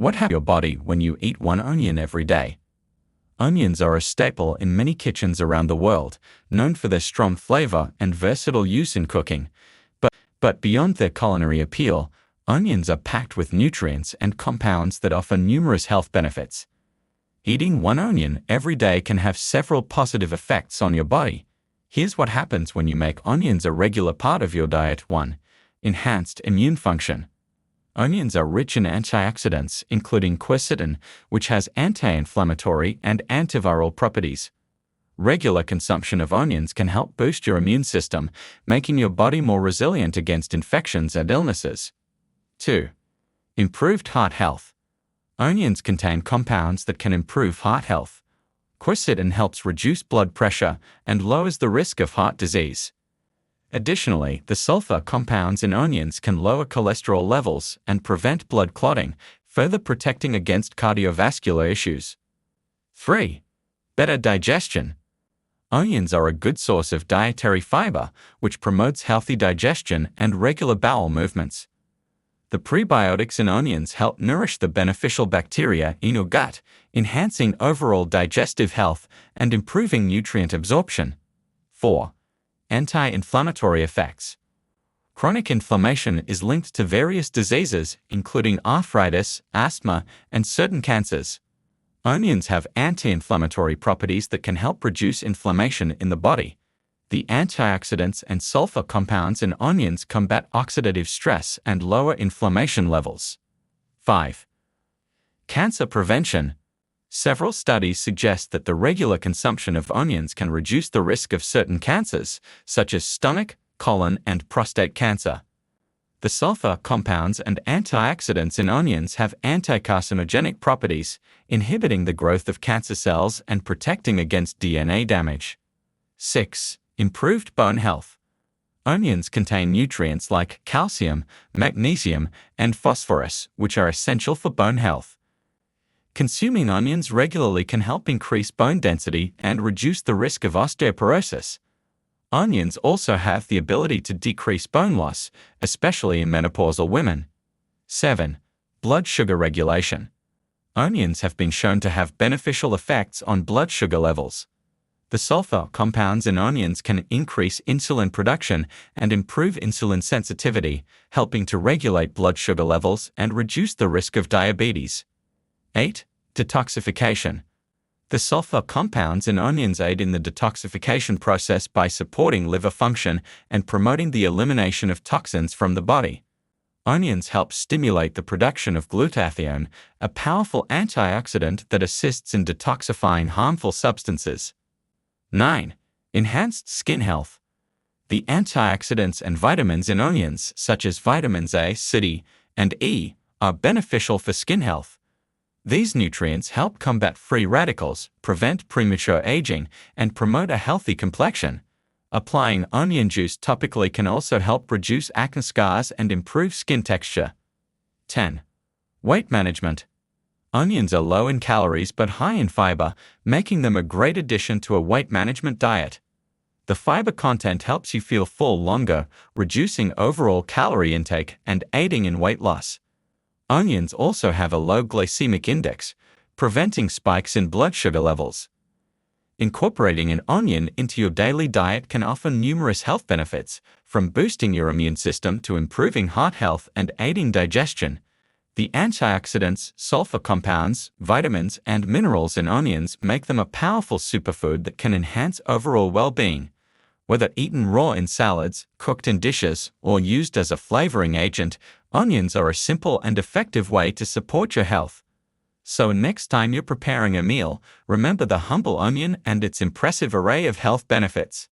What happens to your body when you eat one onion every day? Onions are a staple in many kitchens around the world, known for their strong flavor and versatile use in cooking. But beyond their culinary appeal, onions are packed with nutrients and compounds that offer numerous health benefits. Eating one onion every day can have several positive effects on your body. Here's what happens when you make onions a regular part of your diet. 1. Enhanced immune function. Onions are rich in antioxidants, including quercetin, which has anti-inflammatory and antiviral properties. Regular consumption of onions can help boost your immune system, making your body more resilient against infections and illnesses. 2. Improved heart health. Onions contain compounds that can improve heart health. Quercetin helps reduce blood pressure and lowers the risk of heart disease. Additionally, the sulfur compounds in onions can lower cholesterol levels and prevent blood clotting, further protecting against cardiovascular issues. 3. Better digestion. Onions are a good source of dietary fiber, which promotes healthy digestion and regular bowel movements. The prebiotics in onions help nourish the beneficial bacteria in your gut, enhancing overall digestive health and improving nutrient absorption. 4. Anti-inflammatory effects. Chronic inflammation is linked to various diseases, including arthritis, asthma, and certain cancers. Onions have anti-inflammatory properties that can help reduce inflammation in the body. The antioxidants and sulfur compounds in onions combat oxidative stress and lower inflammation levels. 5. Cancer prevention. Several studies suggest that the regular consumption of onions can reduce the risk of certain cancers, such as stomach, colon, and prostate cancer. The sulfur compounds and antioxidants in onions have anti-carcinogenic properties, inhibiting the growth of cancer cells and protecting against DNA damage. 6. Improved bone health. Onions contain nutrients like calcium, magnesium, and phosphorus, which are essential for bone health. Consuming onions regularly can help increase bone density and reduce the risk of osteoporosis. Onions also have the ability to decrease bone loss, especially in menopausal women. 7. Blood sugar regulation. Onions have been shown to have beneficial effects on blood sugar levels. The sulfur compounds in onions can increase insulin production and improve insulin sensitivity, helping to regulate blood sugar levels and reduce the risk of diabetes. 8. Detoxification. The sulfur compounds in onions aid in the detoxification process by supporting liver function and promoting the elimination of toxins from the body. Onions help stimulate the production of glutathione, a powerful antioxidant that assists in detoxifying harmful substances. 9. Enhanced skin health. The antioxidants and vitamins in onions, such as vitamins A, C, and E, are beneficial for skin health. These nutrients help combat free radicals, prevent premature aging, and promote a healthy complexion. Applying onion juice topically can also help reduce acne scars and improve skin texture. 10. Weight management. Onions are low in calories but high in fiber, making them a great addition to a weight management diet. The fiber content helps you feel full longer, reducing overall calorie intake and aiding in weight loss. Onions also have a low glycemic index, preventing spikes in blood sugar levels. Incorporating an onion into your daily diet can offer numerous health benefits, from boosting your immune system to improving heart health and aiding digestion. The antioxidants, sulfur compounds, vitamins, and minerals in onions make them a powerful superfood that can enhance overall well-being. Whether eaten raw in salads, cooked in dishes, or used as a flavoring agent, onions are a simple and effective way to support your health. So next time you're preparing a meal, remember the humble onion and its impressive array of health benefits.